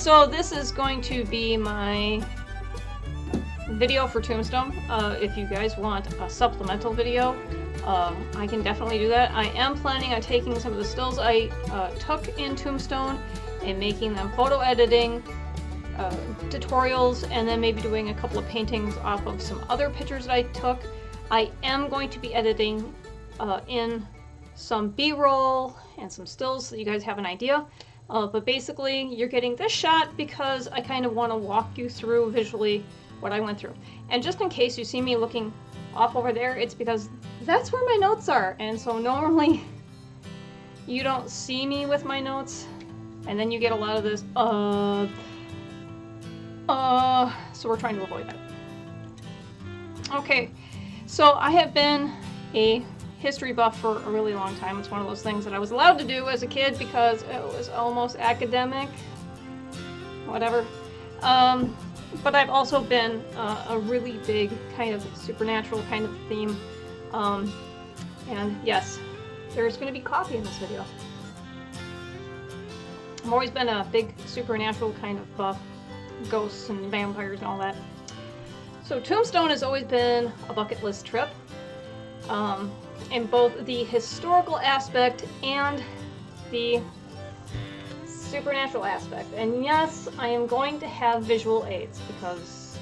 So this is going to be my video for Tombstone. If you guys want a supplemental video, I can definitely do that. I am planning on taking some of the stills I took in Tombstone and making them photo editing tutorials, and then maybe doing a couple of paintings off of some other pictures that I took. I am going to be editing in some B-roll and some stills so that you guys have an idea. But basically, you're getting this shot because I kind of want to walk you through visually what I went through. And just in case you see me looking off over there, it's because that's where my notes are. And so normally you don't see me with my notes, and then you get a lot of this, so we're trying to avoid that. Okay, so I have been a history buff for a really long time. It's one of those things that I was allowed to do as a kid because it was almost academic, whatever. But I've also been a really big kind of supernatural kind of theme. And yes, there's going to be coffee in this video. I've always been a big supernatural kind of buff, ghosts and vampires and all that. So Tombstone has always been a bucket list trip, in both the historical aspect and the supernatural aspect. And yes, I am going to have visual aids because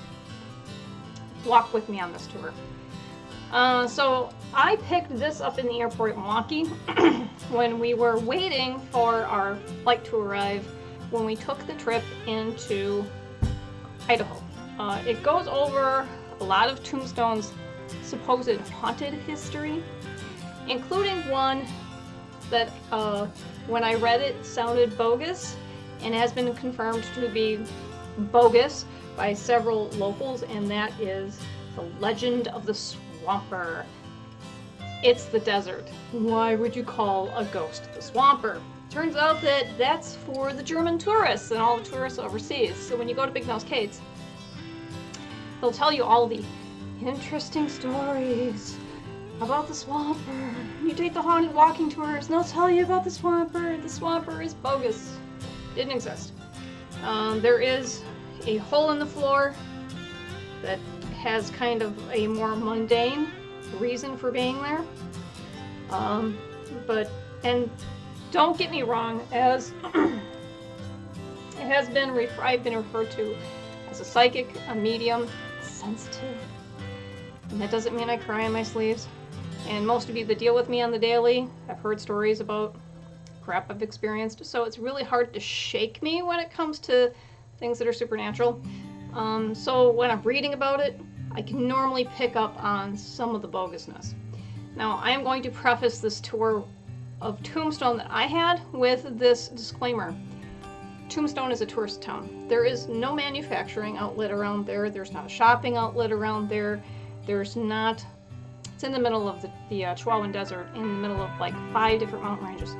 walk with me on this tour. So I picked this up in the airport in Milwaukee when we were waiting for our flight to arrive when we took the trip into Idaho. It goes over a lot of Tombstone's supposed haunted history, including one that when I read it sounded bogus and has been confirmed to be bogus by several locals, and that is the legend of the Swamper. It's the desert. Why would you call a ghost the Swamper? Turns out that that's for the German tourists and all the tourists overseas. So when you go to Big Nose Kate's, they'll tell you all the interesting stories about the Swamper. You take the haunted walking tours and they'll tell you about the Swamper. The Swamper is bogus. Didn't exist. There is a hole in the floor that has kind of a more mundane reason for being there. And don't get me wrong, as it has been I've been referred to as a psychic, a medium, sensitive. And that doesn't mean I cry in my sleeves. And most of you that deal with me on the daily have heard stories about crap I've experienced. So it's really hard to shake me when it comes to things that are supernatural. So when I'm reading about it, I can normally pick up on some of the bogusness. Now, I am going to preface this tour of Tombstone that I had with this disclaimer. Tombstone is a tourist town. There is no manufacturing outlet around there. There's not a shopping outlet around there. There's not... It's in the middle of the Chihuahuan Desert, in the middle of like 5 different mountain ranges.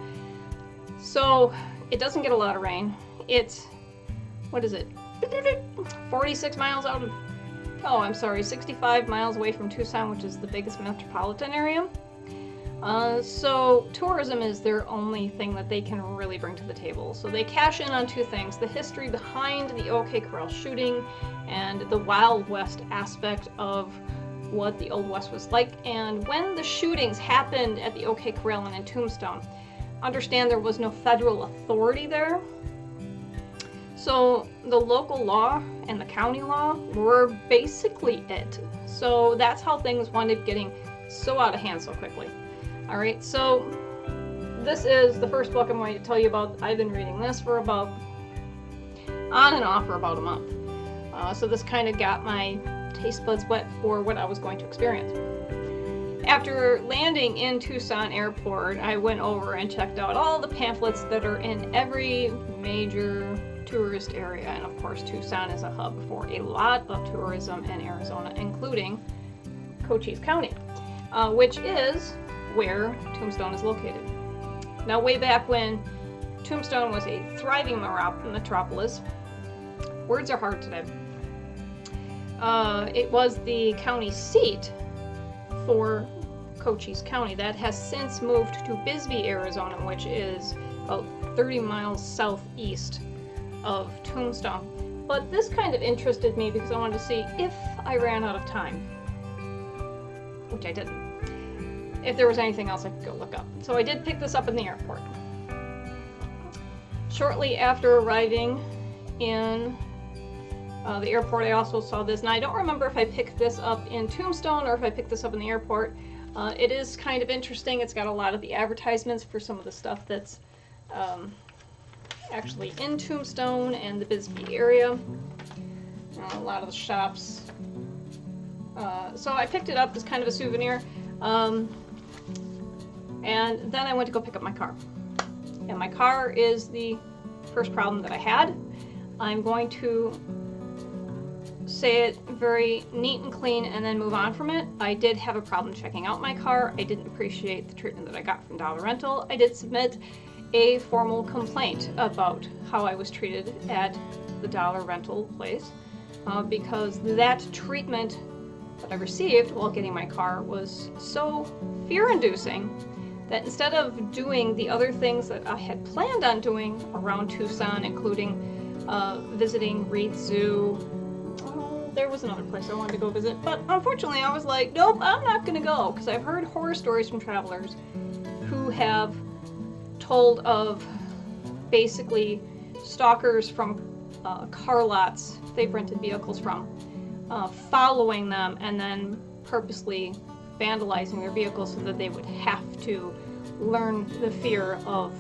So it doesn't get a lot of rain. It's, what is it? 46 miles out of... Oh, I'm sorry, 65 miles away from Tucson, which is the biggest metropolitan area. So tourism is their only thing that they can really bring to the table. So they cash in on 2 things: the history behind the OK Corral shooting and the Wild West aspect of what the Old West was like. And when the shootings happened at the OK Corral and in Tombstone, understand there was no federal authority there. So the local law and the county law were basically it. So that's how things wound up getting so out of hand so quickly. All right, so this is the first book I'm going to tell you about. I've been reading this for about, on and off for about a month. So this kind of got my taste buds wet for what I was going to experience. After landing in Tucson Airport, I went over and checked out all the pamphlets that are in every major tourist area, and of course Tucson is a hub for a lot of tourism in Arizona, including Cochise County, which is where Tombstone is located. Now, way back when Tombstone was a thriving metropolis, words are hard today, it was the county seat for Cochise County. That has since moved to Bisbee, Arizona, which is about 30 miles southeast of Tombstone. But this kind of interested me because I wanted to see if I ran out of time, which I didn't. If there was anything else I could go look up. So I did pick this up in the airport. Shortly after arriving in the airport, I also saw this, and I don't remember if I picked this up in Tombstone or if I picked this up in the airport. It is kind of interesting. It's got a lot of the advertisements for some of the stuff that's actually in Tombstone and the Bisbee area. A lot of the shops. So I picked it up as kind of a souvenir. And then I went to go pick up my car. And my car is the first problem that I had. I'm going to say it very neat and clean and then move on from it. I did have a problem checking out my car. I didn't appreciate the treatment that I got from Dollar Rental. I did submit a formal complaint about how I was treated at the Dollar Rental place because that treatment that I received while getting my car was so fear-inducing that instead of doing the other things that I had planned on doing around Tucson, including visiting Reed Zoo, there was another place I wanted to go visit, but unfortunately I was like, nope, I'm not gonna go, because I've heard horror stories from travelers who have told of basically stalkers from car lots they've rented vehicles from, following them and then purposely vandalizing their vehicles so that they would have to learn the fear of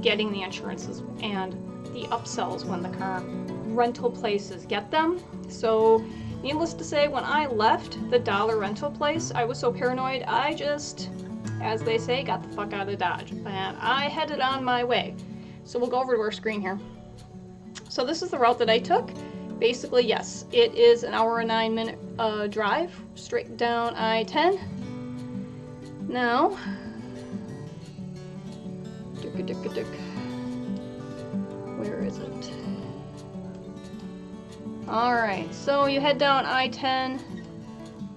getting the insurances and the upsells when the car rental places get them. So needless to say, when I left the Dollar Rental place, I was so paranoid, I just, as they say, got the fuck out of Dodge, and I headed on my way. So we'll go over to our screen here. So this is the route that I took. Basically, yes, it is an hour and 9 minute drive straight down I-10. Now, where is it? Alright, so you head down I-10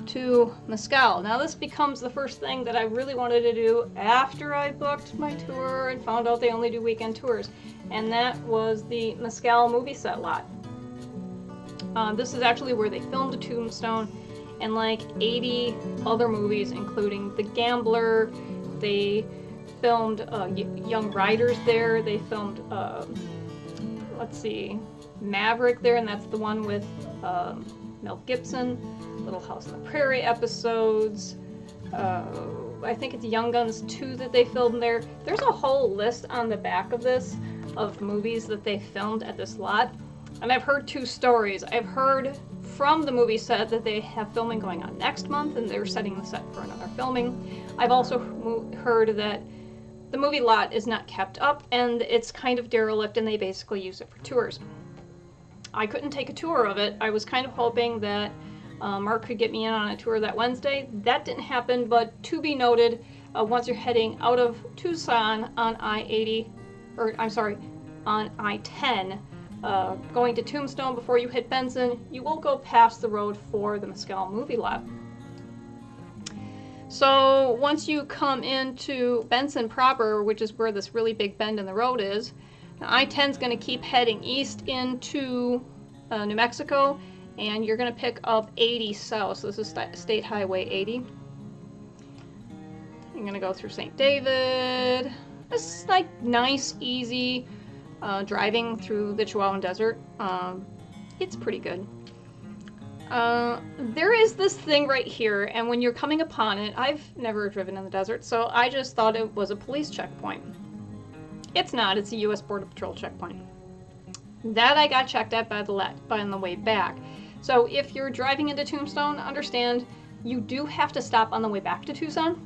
to Mescal. Now this becomes the first thing that I really wanted to do after I booked my tour and found out they only do weekend tours, and that was the Mescal movie set lot. This is actually where they filmed Tombstone and like 80 other movies, including The Gambler. They filmed Young Riders there. They filmed, let's see, Maverick there, and that's the one with Mel Gibson. Little House on the Prairie episodes. I think it's Young Guns 2 that they filmed there. There's a whole list on the back of this of movies that they filmed at this lot. And I've heard two stories. I've heard from the movie set that they have filming going on next month and they're setting the set for another filming. I've also heard that the movie lot is not kept up and it's kind of derelict and they basically use it for tours. I couldn't take a tour of it. I was kind of hoping that Mark could get me in on a tour that Wednesday. That didn't happen, but to be noted, once you're heading out of Tucson on I-80, or I'm sorry, on I-10, going to Tombstone before you hit Benson, you will go past the road for the Mescal movie lot. So once you come into Benson proper, which is where this really big bend in the road is, I-10 is going to keep heading east into New Mexico, and you're going to pick up 80 south. So this is State Highway 80. You're going to go through St. David. This is like nice, easy driving through the Chihuahuan Desert. It's pretty good. There is this thing right here, and when you're coming upon it, I've never driven in the desert, so I just thought it was a police checkpoint. It's not. It's a U.S. Border Patrol checkpoint. That I got checked at on the way back. So if you're driving into Tombstone, understand you do have to stop on the way back to Tucson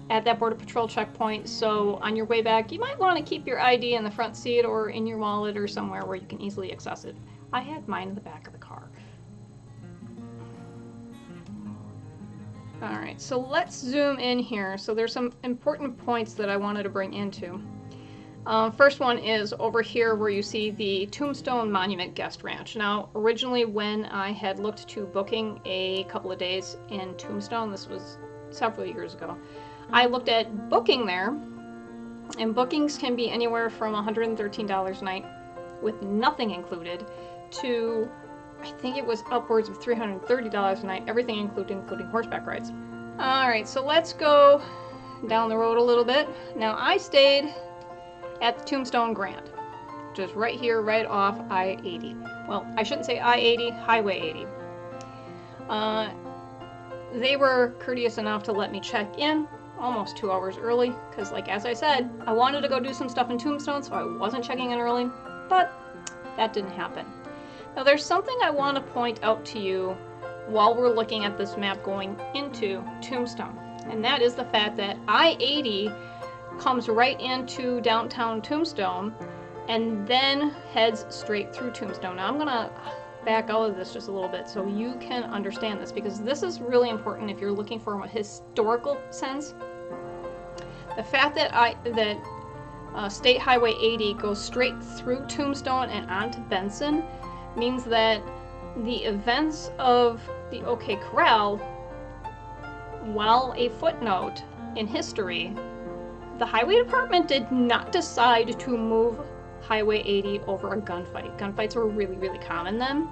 at that Border Patrol checkpoint. So on your way back, you might want to keep your ID in the front seat or in your wallet or somewhere where you can easily access it. I had mine in the back of the car. Alright, so let's zoom in here. So there's some important points that I wanted to bring into. First one is over here where you see the Tombstone Monument Guest Ranch. Now, originally when I had looked to booking a couple of days in Tombstone, this was several years ago, I looked at booking there, and bookings can be anywhere from $113 a night with nothing included to, I think it was upwards of $330 a night, everything including horseback rides. Alright, so let's go down the road a little bit. Now I stayed at the Tombstone Grand, which is right here, right off I-80. Well, I shouldn't say I-80, Highway 80. They were courteous enough to let me check in almost 2 hours early, because like as I said, I wanted to go do some stuff in Tombstone, so I wasn't checking in early, but that didn't happen. Now there's something I want to point out to you while we're looking at this map going into Tombstone, and that is the fact that I-80 comes right into downtown Tombstone and then heads straight through Tombstone. Now I'm gonna back out of this just a little bit so you can understand this, because this is really important if you're looking for a historical sense. The fact that State Highway 80 goes straight through Tombstone and onto Benson means that the events of the OK Corral, while a footnote in history, the Highway Department did not decide to move Highway 80 over a gunfight. Gunfights were really, really common then.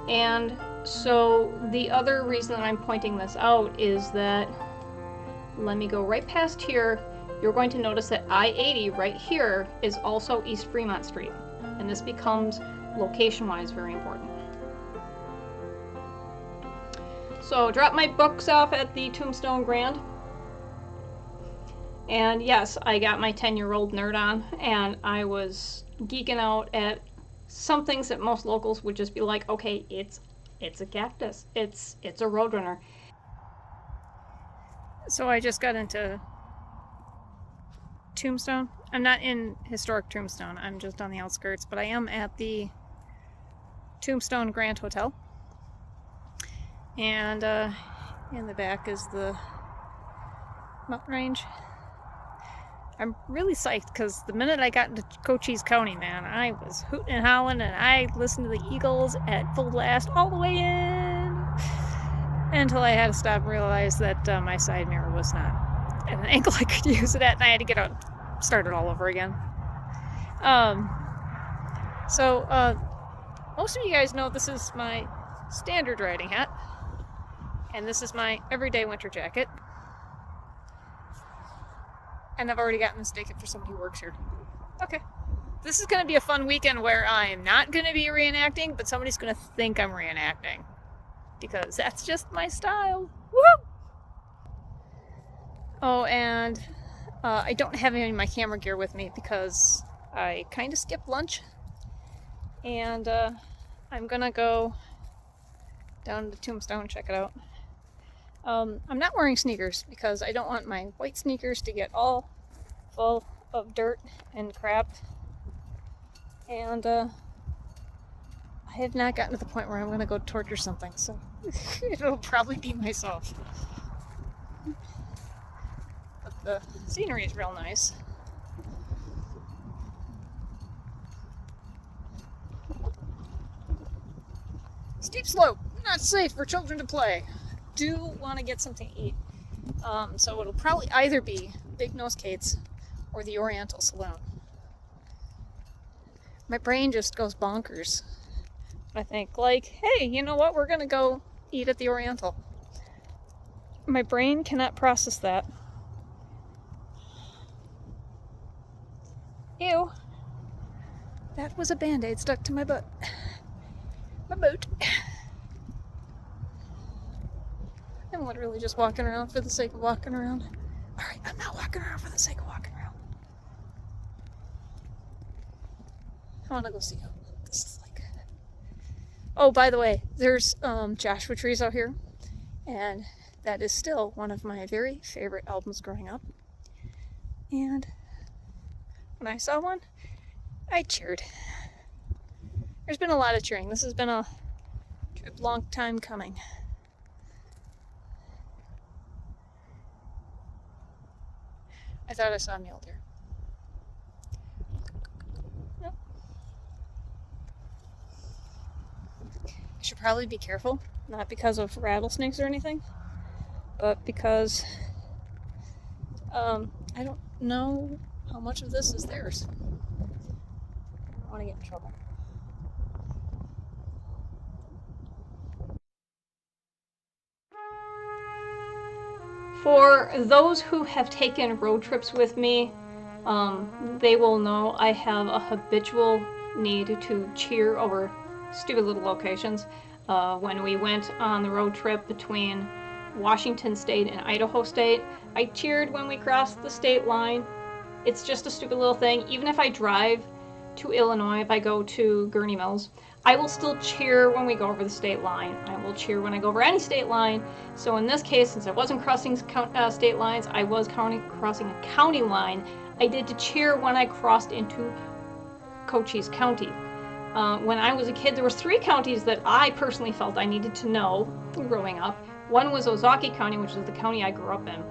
And so the other reason that I'm pointing this out is that, let me go right past here, you're going to notice that I-80 right here is also East Fremont Street. And this becomes, location-wise, very important. So drop my books off at the Tombstone Grand. And yes, I got my 10-year-old nerd on, and I was geeking out at some things that most locals would just be like, okay, it's a cactus, it's a roadrunner. So I just got into Tombstone. I'm not in historic Tombstone, I'm just on the outskirts, but I am at the Tombstone Grand Hotel. And in the back is the mountain range. I'm really psyched because the minute I got into Cochise County, man, I was hooting and howling, and I listened to the Eagles at full blast all the way in until I had to stop and realize that my side mirror was not at an angle I could use it at, and I had to get out and start it all over again. Most of you guys know this is my standard riding hat, and this is my everyday winter jacket. And I've already gotten mistaken for somebody who works here. Okay. This is going to be a fun weekend where I'm not going to be reenacting, but somebody's going to think I'm reenacting. Because that's just my style. Woo! Oh, and I don't have any of my camera gear with me because I kind of skipped lunch. And I'm going to go down to Tombstone, check it out. I'm not wearing sneakers because I don't want my white sneakers to get all full of dirt and crap. And I have not gotten to the point where I'm going to go torture something, so it'll probably be myself. But the scenery is real nice. Steep slope, not safe for children to play. Do want to get something to eat. So it'll probably either be Big Nose Kate's or the Oriental Saloon. My brain just goes bonkers. I think, like, hey, you know what? We're gonna go eat at the Oriental. My brain cannot process that. Ew. That was a Band-Aid stuck to my butt. My boot. I'm literally just walking around for the sake of walking around. Alright, I'm not walking around for the sake of walking around. I want to go see how this is like. Oh, by the way, there's Joshua trees out here. And that is still one of my very favorite albums growing up. And when I saw one, I cheered. There's been a lot of cheering. This has been a long time coming. I thought I saw a mule deer. Nope. I should probably be careful, not because of rattlesnakes or anything, but because I don't know how much of this is theirs. want to get in trouble. For those who have taken road trips with me, they will know I have a habitual need to cheer over stupid little locations. When we went on the road trip between Washington State and Idaho State, I cheered when we crossed the state line. It's just a stupid little thing. Even if I drive to Illinois, if I go to Gurney Mills, I will still cheer when we go over the state line. I will cheer when I go over any state line. So in this case, since I wasn't crossing state lines, I was crossing a county line. I did to cheer when I crossed into Cochise County. When I was a kid, there was 3 counties that I personally felt I needed to know growing up. One was Ozaukee County, which is the county I grew up in.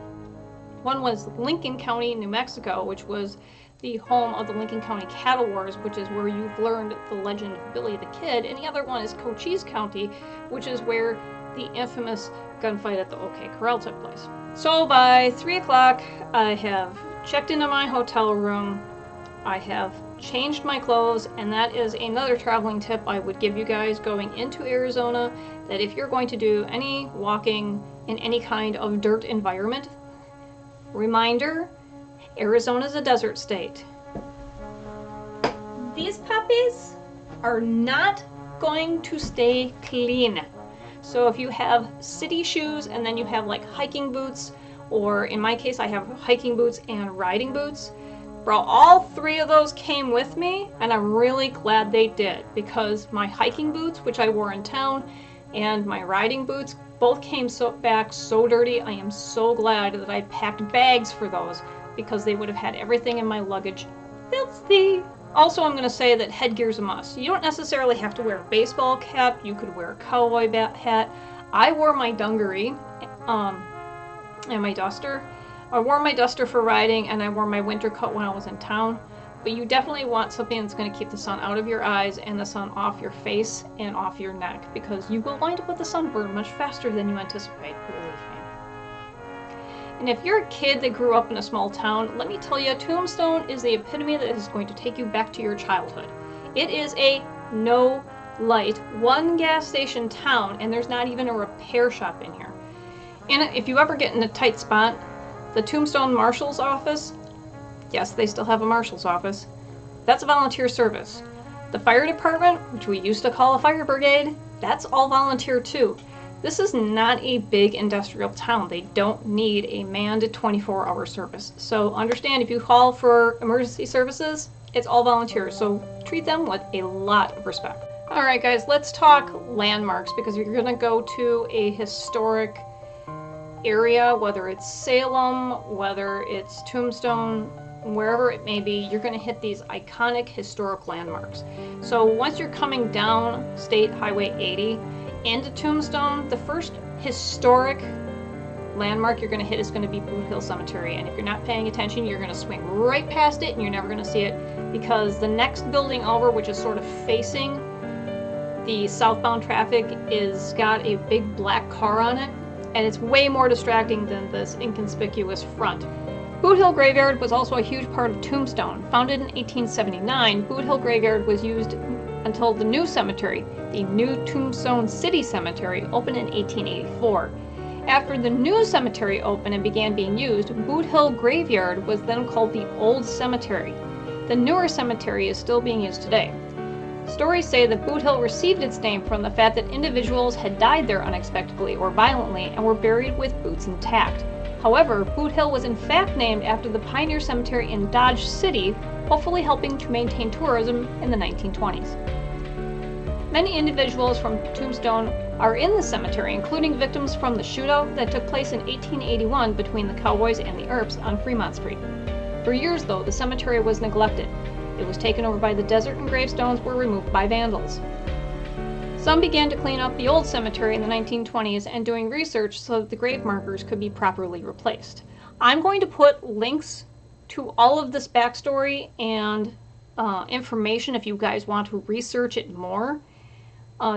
One was Lincoln County, New Mexico, which was the home of the Lincoln County Cattle Wars, which is where you've learned the legend of Billy the Kid. And the other one is Cochise County, which is where the infamous gunfight at the OK Corral took place. So by 3 o'clock, I have checked into my hotel room. I have changed my clothes, and that is another traveling tip I would give you guys going into Arizona, that if you're going to do any walking in any kind of dirt environment, reminder, Arizona's a desert state. These puppies are not going to stay clean. So if you have city shoes and then you have like hiking boots, or in my case I have hiking boots and riding boots, bro, all 3 of those came with me, and I'm really glad they did, because my hiking boots, which I wore in town, and my riding boots both came back so dirty. I am so glad that I packed bags for those, because they would have had everything in my luggage filthy. Also, I'm going to say that headgear is a must. You don't necessarily have to wear a baseball cap. You could wear a cowboy hat. I wore my dungaree and my duster. I wore my duster for riding, and I wore my winter coat when I was in town. But you definitely want something that's going to keep the sun out of your eyes and the sun off your face and off your neck, because you will wind up with a sunburn much faster than you anticipate, believe me. And if you're a kid that grew up in a small town, let me tell you, Tombstone is the epitome that is going to take you back to your childhood. It is a no light, 1 gas station town, and there's not even a repair shop in here. And if you ever get in a tight spot, the Tombstone Marshal's office, yes, they still have a marshal's office, that's a volunteer service. The fire department, which we used to call a fire brigade, that's all volunteer too. This is not a big industrial town. They don't need a manned 24-hour service. So understand, if you call for emergency services, it's all volunteers. So treat them with a lot of respect. All right, guys, let's talk landmarks, because you're going to go to a historic area, whether it's Salem, whether it's Tombstone, wherever it may be, you're going to hit these iconic historic landmarks. So once you're coming down State Highway 80 into Tombstone, the first historic landmark you're going to hit is going to be Boot Hill Cemetery. And if you're not paying attention, you're going to swing right past it and you're never going to see it, because the next building over, which is sort of facing the southbound traffic, is got a big black car on it, and it's way more distracting than this inconspicuous front. Boot Hill Graveyard was also a huge part of Tombstone. Founded in 1879, Boot Hill Graveyard was used until the new cemetery, the new Tombstone City Cemetery, opened in 1884. After the new cemetery opened and began being used, Boot Hill Graveyard was then called the Old Cemetery. The newer cemetery is still being used today. Stories say that Boot Hill received its name from the fact that individuals had died there unexpectedly or violently and were buried with boots intact. However, Boot Hill was in fact named after the Pioneer Cemetery in Dodge City, hopefully helping to maintain tourism in the 1920s. Many individuals from Tombstone are in the cemetery, including victims from the shootout that took place in 1881 between the Cowboys and the Earps on Fremont Street. For years, though, the cemetery was neglected. It was taken over by the desert, and gravestones were removed by vandals. Some began to clean up the old cemetery in the 1920s and doing research so that the grave markers could be properly replaced. I'm going to put links to all of this backstory and information if you guys want to research it more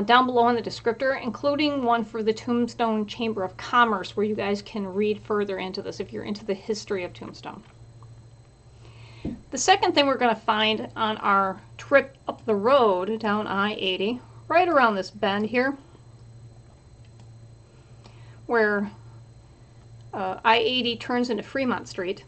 down below in the descriptor, including one for the Tombstone Chamber of Commerce, where you guys can read further into this if you're into the history of Tombstone. The second thing we're going to find on our trip up the road down I-80, right around this bend here, where I-80 turns into Fremont Street,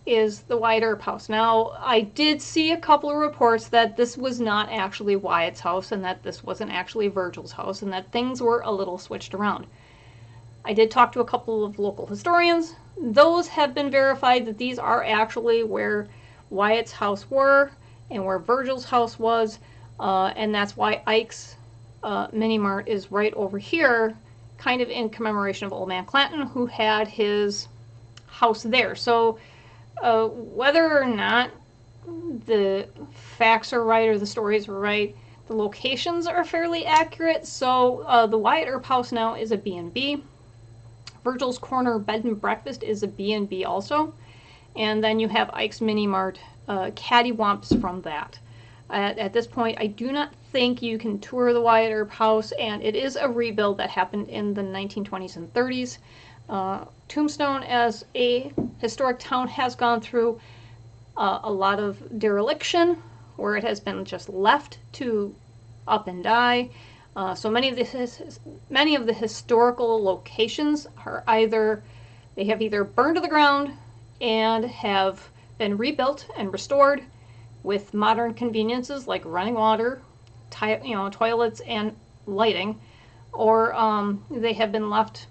is the Wyatt Earp house. Now, I did see a couple of reports that this was not actually Wyatt's house and that this wasn't actually Virgil's house and that things were a little switched around. I did talk to a couple of local historians. Those have been verified that these are actually where Wyatt's house were and where Virgil's house was, and that's why Ike's Mini Mart is right over here, kind of in commemoration of Old Man Clanton, who had his house there. So whether or not the facts are right or the stories are right, the locations are fairly accurate. So the Wyatt Earp house now is a B&B. Virgil's Corner Bed and Breakfast is a B&B also. And then you have Ike's Mini Mart cattywampus from that. At this point, I do not think you can tour the Wyatt Earp house, and it is a rebuild that happened in the 1920s and 30s. Tombstone, as a historic town, has gone through a lot of dereliction, where it has been just left to up and die. So many of the historical locations are they have either burned to the ground and have been rebuilt and restored with modern conveniences like running water, toilets, and lighting, or they have been left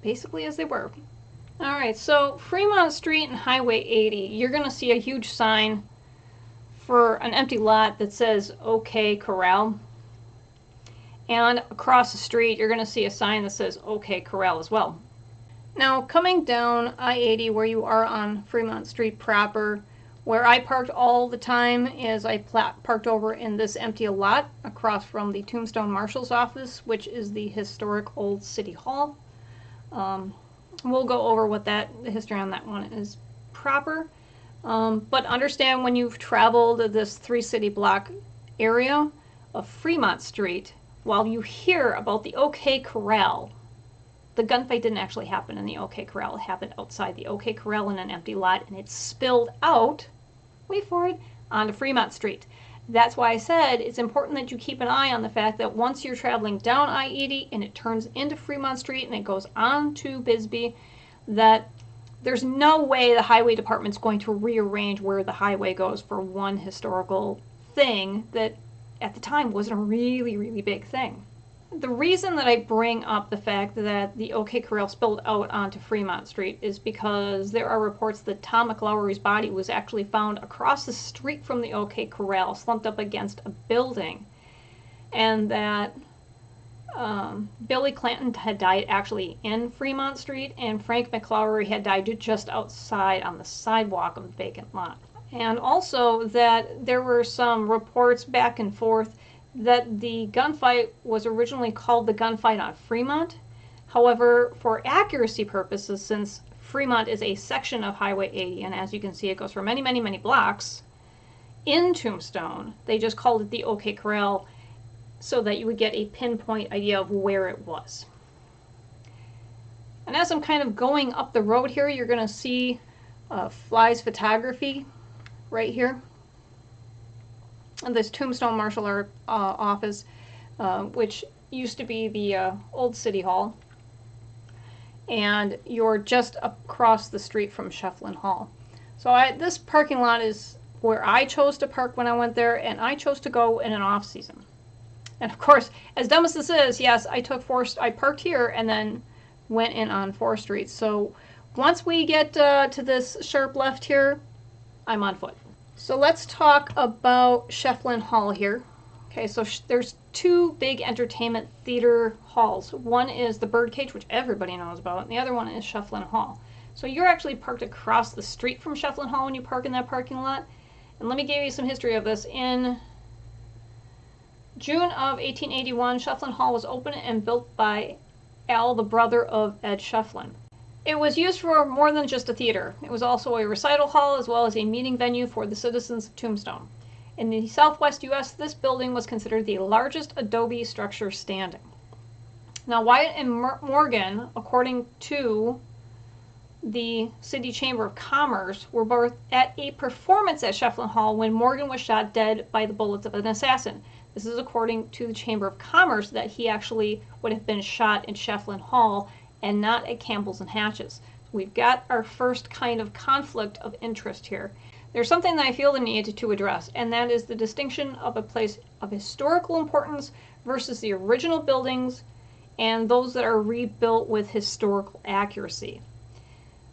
basically as they were. All right, so Fremont Street and Highway 80, you're going to see a huge sign for an empty lot that says OK Corral. And across the street, you're going to see a sign that says OK Corral as well. Now, coming down I-80 where you are on Fremont Street proper, where I parked all the time is I parked over in this empty lot across from the Tombstone Marshal's office, which is the historic old City Hall. We'll go over what the history on that one is proper. But understand, when you've traveled this 3-city block area of Fremont Street, while you hear about the OK Corral, the gunfight didn't actually happen in the OK Corral. It happened outside the OK Corral in an empty lot, and it spilled out, wait for it, onto Fremont Street. That's why I said it's important that you keep an eye on the fact that once you're traveling down I-80 and it turns into Fremont Street and it goes on to Bisbee, that there's no way the highway department's going to rearrange where the highway goes for one historical thing that at the time wasn't a really, really big thing. The reason that I bring up the fact that the OK Corral spilled out onto Fremont Street is because there are reports that Tom McLaury's body was actually found across the street from the OK Corral, slumped up against a building, and that Billy Clanton had died actually in Fremont Street, and Frank McLaury had died just outside on the sidewalk of the vacant lot. And also that there were some reports back and forth that the gunfight was originally called the gunfight on Fremont. However, for accuracy purposes, since Fremont is a section of Highway 80, and as you can see it goes for many, many, many blocks in Tombstone, they just called it the OK Corral so that you would get a pinpoint idea of where it was. And as I'm kind of going up the road here, you're going to see Fly's Photography right here. And this Tombstone Martial Art office, which used to be the old City Hall. And you're just across the street from Shefflin Hall. So this parking lot is where I chose to park when I went there, and I chose to go in an off season. And of course, as dumb as this is, yes, I parked here and then went in on 4th Street. So once we get to this sharp left here, I'm on foot. So let's talk about Shefflin Hall here. Okay, so there's 2 big entertainment theater halls. One is the Birdcage, which everybody knows about, and the other one is Shefflin Hall. So you're actually parked across the street from Shefflin Hall when you park in that parking lot. And let me give you some history of this. In June of 1881, Shefflin Hall was opened and built by Al, the brother of Ed Shefflin. It was used for more than just a theater. It was also a recital hall as well as a meeting venue for the citizens of Tombstone. In the Southwest U.S., this building was considered the largest adobe structure standing. Now, Wyatt and Morgan, according to the City Chamber of Commerce were both at a performance at Shefflin Hall when Morgan was shot dead by the bullets of an assassin. This is according to the Chamber of Commerce, that he actually would have been shot in Shefflin Hall and not at Campbell's and Hatch's. We've got our first kind of conflict of interest here. There's something that I feel the need to address, and that is the distinction of a place of historical importance versus the original buildings and those that are rebuilt with historical accuracy.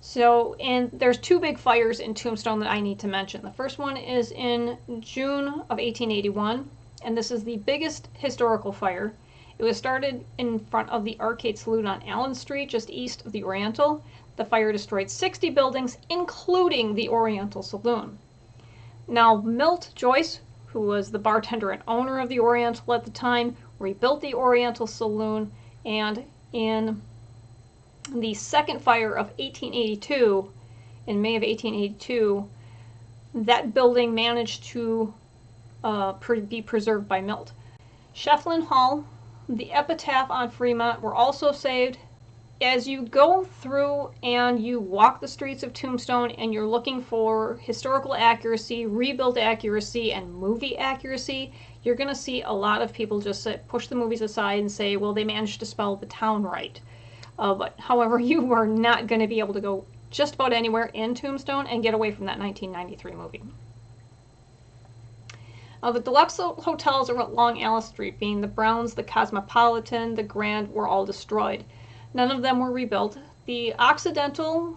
So, and there's two big fires in Tombstone that I need to mention. The first one is in June of 1881, and this is the biggest historical fire. It was started in front of the Arcade Saloon on Allen Street, just east of the Oriental. The fire destroyed 60 buildings, including the Oriental Saloon. Now, Milt Joyce, who was the bartender and owner of the Oriental at the time, rebuilt the Oriental Saloon, and in the second fire of 1882, in May of 1882, that building managed to be preserved by Milt. Shefflin Hall, the epitaph on Fremont were also saved. As you go through and you walk the streets of Tombstone and you're looking for historical accuracy, rebuilt accuracy, and movie accuracy, you're going to see a lot of people just push the movies aside and say, well, they managed to spell the town right. But however, you are not going to be able to go just about anywhere in Tombstone and get away from that 1993 movie. The deluxe hotels along Allen Street, being the Browns, the Cosmopolitan, the Grand, were all destroyed. None of them were rebuilt. The Occidental,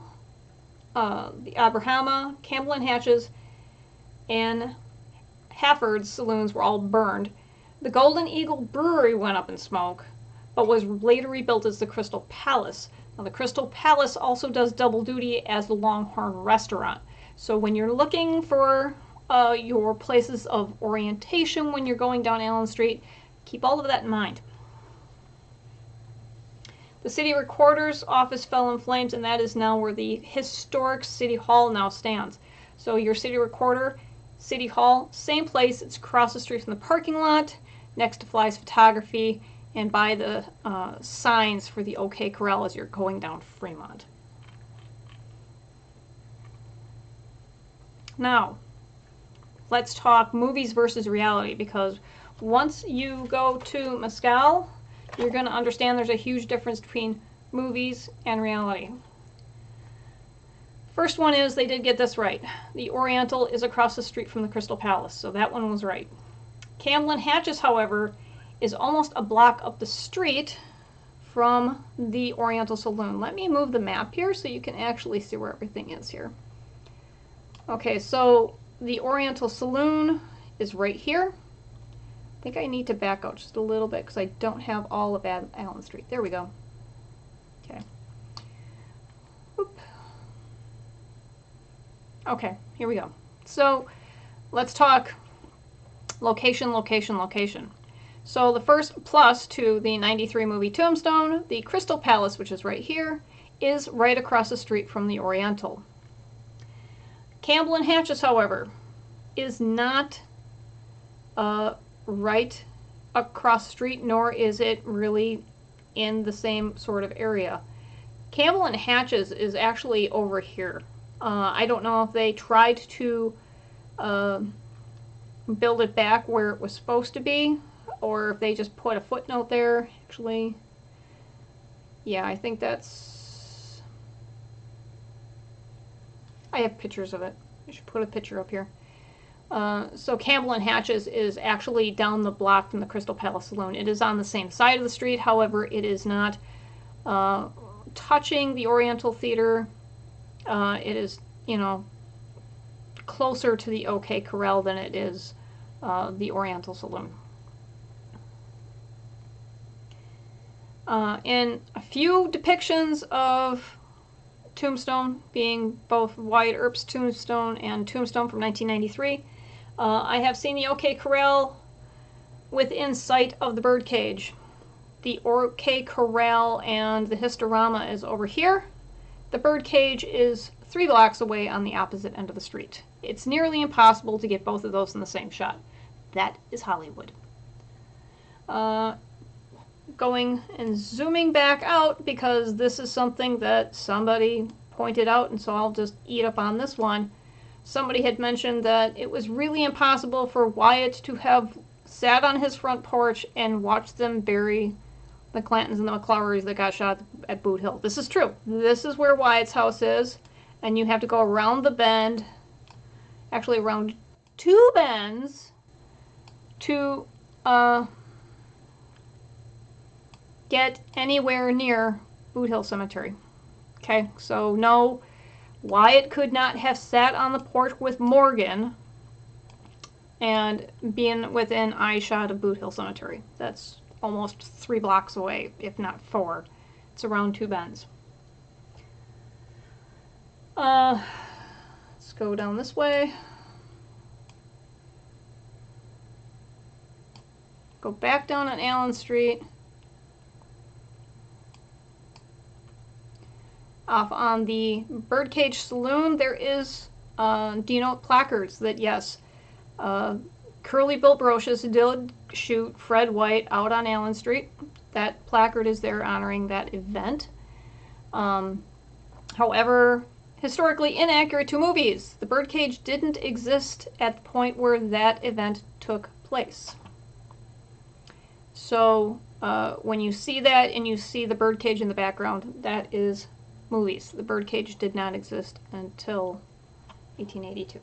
the Abrahama, Campbell and Hatch's, and Hafford's saloons were all burned. The Golden Eagle Brewery went up in smoke, but was later rebuilt as the Crystal Palace. Now, the Crystal Palace also does double duty as the Longhorn Restaurant. So when you're looking for your places of orientation when you're going down Allen Street, keep all of that in mind. The city recorder's office fell in flames, and that is now where the historic City Hall now stands. So your city recorder, City Hall, same place. It's across the street from the parking lot, next to Fly's Photography, and by the signs for the OK Corral as you're going down Fremont. Now, let's talk movies versus reality, because once you go to Mescal, you're going to understand there's a huge difference between movies and reality. First one is, they did get this right. The Oriental is across the street from the Crystal Palace, so that one was right. Campbell and Hatch's, however, is almost a block up the street from the Oriental Saloon. Let me move the map here so you can actually see where everything is here. Okay, so the Oriental Saloon is right here. I think I need to back out just a little bit because I don't have all of Allen Street. There we go. Okay. Oop. Okay, here we go. So let's talk location, location, location. So the first plus to the 93 movie Tombstone, the Crystal Palace, which is right here, is right across the street from the Oriental. Campbell and Hatch's, however, is not right across the street, nor is it really in the same sort of area. Campbell and Hatch's is actually over here. I don't know if they tried to build it back where it was supposed to be, or if they just put a footnote there. Actually, yeah, I think that's... I have pictures of it. I should put a picture up here. So Campbell and Hatch's is actually down the block from the Crystal Palace Saloon. It is on the same side of the street, however, it is not touching the Oriental Theater. It is, you know, closer to the OK Corral than it is the Oriental Saloon. In a few depictions of Tombstone, being both Wyatt Earp's Tombstone and Tombstone from 1993, I have seen the OK Corral within sight of the birdcage. The OK Corral and the Historama is over here. The birdcage is 3 blocks away on the opposite end of the street. It's nearly impossible to get both of those in the same shot. That is Hollywood. Going and zooming back out, because this is something that somebody pointed out, and so I'll just eat up on this one. Somebody had mentioned that it was really impossible for Wyatt to have sat on his front porch and watched them bury the Clantons and the McClowrys that got shot at Boot Hill. This is true. This is where Wyatt's house is, and you have to go around the bend, actually around 2 bends, to get anywhere near Boot Hill Cemetery. Okay, so no, Wyatt could not have sat on the porch with Morgan and been within eyeshot of Boot Hill Cemetery. That's almost 3 blocks away, if not 4. It's around 2 bends. Let's go down this way. Go back down on Allen Street. Off on the Birdcage Saloon, there is, do you know, placards that, yes, Curly Bill Brocious did shoot Fred White out on Allen Street. That placard is there honoring that event. However, historically inaccurate to movies. The Birdcage didn't exist at the point where that event took place. So when you see that and you see the Birdcage in the background, that is movies. The Birdcage did not exist until 1882.